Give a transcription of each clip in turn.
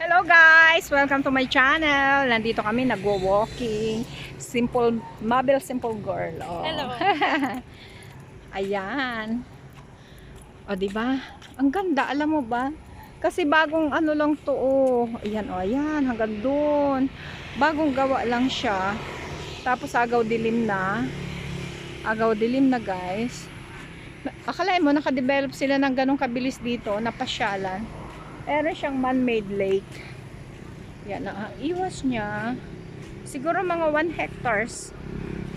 Hello guys! Welcome to my channel. Nandito kami nagwo-walking. Mabel Simple Girl. Oh. Hello. Ayan. O diba? Ang ganda, alam mo ba? Kasi bagong ano lang to, oh. Ayan, oh, ayan, hanggang doon. Bagong gawa lang siya. Tapos agaw dilim na. Agaw dilim na, guys. Akalain mo naka-develop sila ng ganong kabilis dito, na pasyalan. Meron siyang man-made lake. Yan, iwas niya. Siguro mga 1 hectares.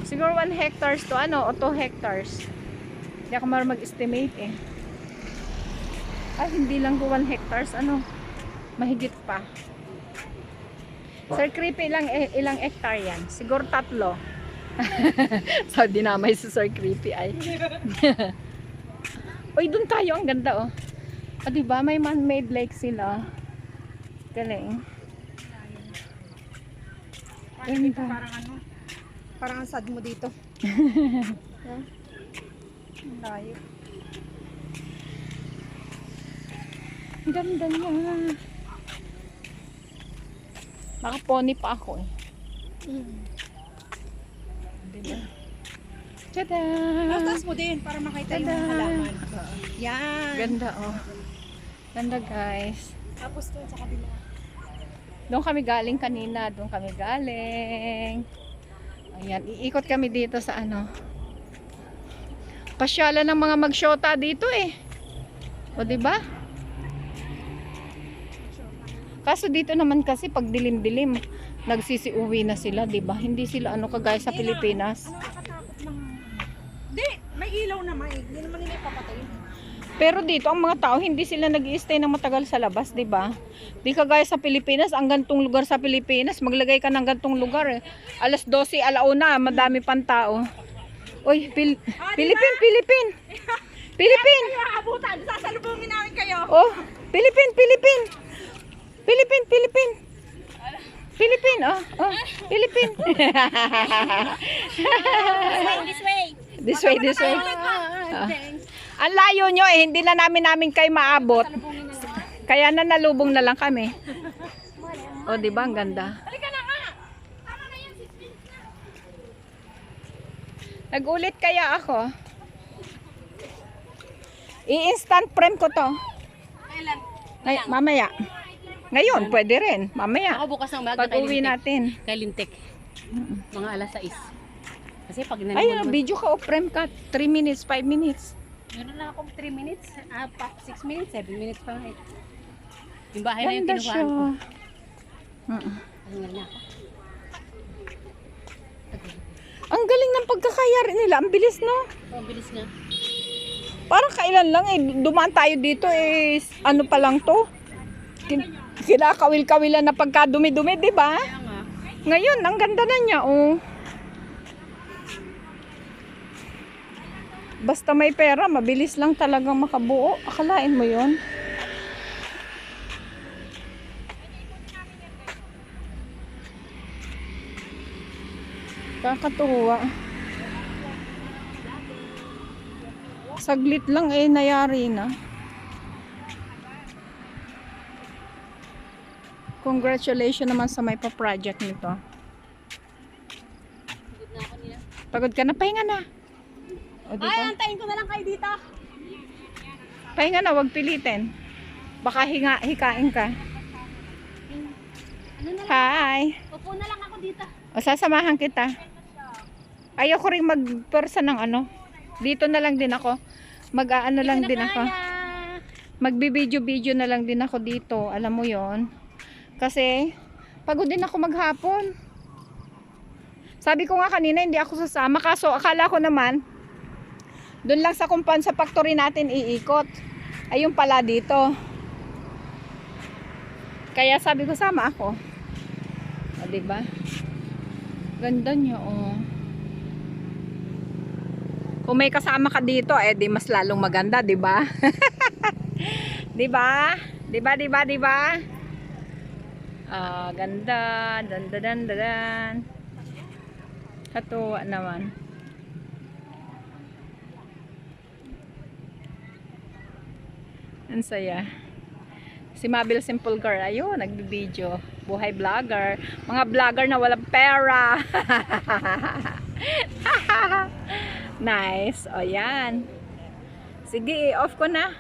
Siguro 1 hectares to ano, o 2 hectares. Hindi ako marunong mag-estimate eh. Ay, hindi lang 1 hectares, ano, mahigit pa. Sir Creepy, ilang hectare yan? Siguro 3. So, dinamay si Sir Creepy ay. Uy, dun tayo, ang ganda oh. O, diba? May man-made lake sila. Galing. Dito, parang ano? Parang ang sad mo dito. Ang layo. Ang ganda niya. Nakapony pa ako eh. Diba? Tada! Taas mo din para makita yung halaman. Yan. Ganda oh. Ganda guys. Tapos doon sa kabila. Doon kami galing kanina. Doon kami galing. Ayan. Iikot kami dito sa ano. Pasyalan ng mga magsyota dito eh. O diba? Kaso dito naman kasi pag dilim-dilim, nagsisiuwi na sila, diba? Hindi sila ano kagaya sa Pilipinas. Ano nakatakot ng... Hindi, may ilaw naman eh. Hindi naman nila ipapatayin. Pero dito, ang mga tao, hindi sila nag-i-stay ng matagal sa labas, di ba? Di kagaya sa Pilipinas, ang gantong lugar sa Pilipinas, maglagay ka ng gantong lugar eh. Alas 12, alauna, madami pang tao. Uy, Philippine! Philippine! Kaya abutan, sasalubungin namin kayo. Oh, Philippine! Philippine, oh, Philippine. This way. This way. Ang layo nyo eh, hindi na namin kayo maabot. Kaya na nalubong na lang kami. O, di ba ang ganda? Nagulit kaya ako. I-instant frame ko to. Mamaya. Ngayon, pwede rin. Mamaya. Ako bukas ng umaga Pag-uwi natin. kay Lintik. Mga alas 6. Kasi pag Ay, video ka o frame ka. 3 minutes, 5 minutes. meron na akong 3 minutes, 6 minutes, 7 minutes pa nga. Yung bahay na yung Ganda kinuhaan ko. siya. Meron na ako. Ang galing ng pagkakayari nila. Ang bilis, no? Ang bilis nga. Parang kailan lang eh. Dumaan tayo dito eh. Ano pa lang to? Kinakawil-kawilan na pagka dumi-dumi, di ba? Kaya nga. Ngayon, ang ganda na niya, oh. Basta may pera, mabilis lang talagang makabuo. Akalain mo yon? Kakatuwa. Saglit lang eh, nayari na. Congratulations naman sa may pa-project nito. Pagod ka na, pahinga na. O, diba? Ay, antayin ko na lang kayo dito. Pahinga na, wag pilitin. Baka hikain ka. Ano na lang? Hi. Upo na lang ako dito. O, sasamahan kita. Ayoko rin magpersa ng ano. Dito na lang din ako. Mag-aano lang din ako. Magbi-video-video na lang din ako dito. Alam mo yon. Kasi, pagod din ako maghapon. Sabi ko nga kanina, hindi ako sasama. Kaso, akala ko naman, doon lang sa kumpan sa factory natin iikot. Ayun pala dito. Kaya sabi ko, sama ako. O, diba? Ganda niya, oh. Kung may kasama ka dito, eh di mas lalong maganda, 'di ba? 'Di ba? 'Di ba, 'di ba, 'di ba? Ah, ganda, dan. Katuwa naman. Ang saya. Si Mabel Simple Girl, ayun, nagbibideo. Buhay vlogger. Mga vlogger na walang pera. Nice. O, yan. Sige, off ko na.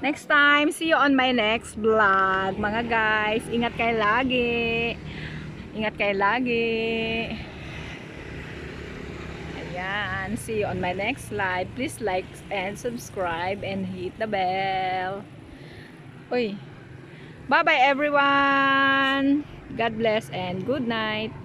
Next time, see you on my next vlog. Mga guys, ingat kayo lagi. Ingat kayo lagi. Ayan. See you on my next live. Please like and subscribe and hit the bell. Uy. Bye-bye everyone. God bless and good night.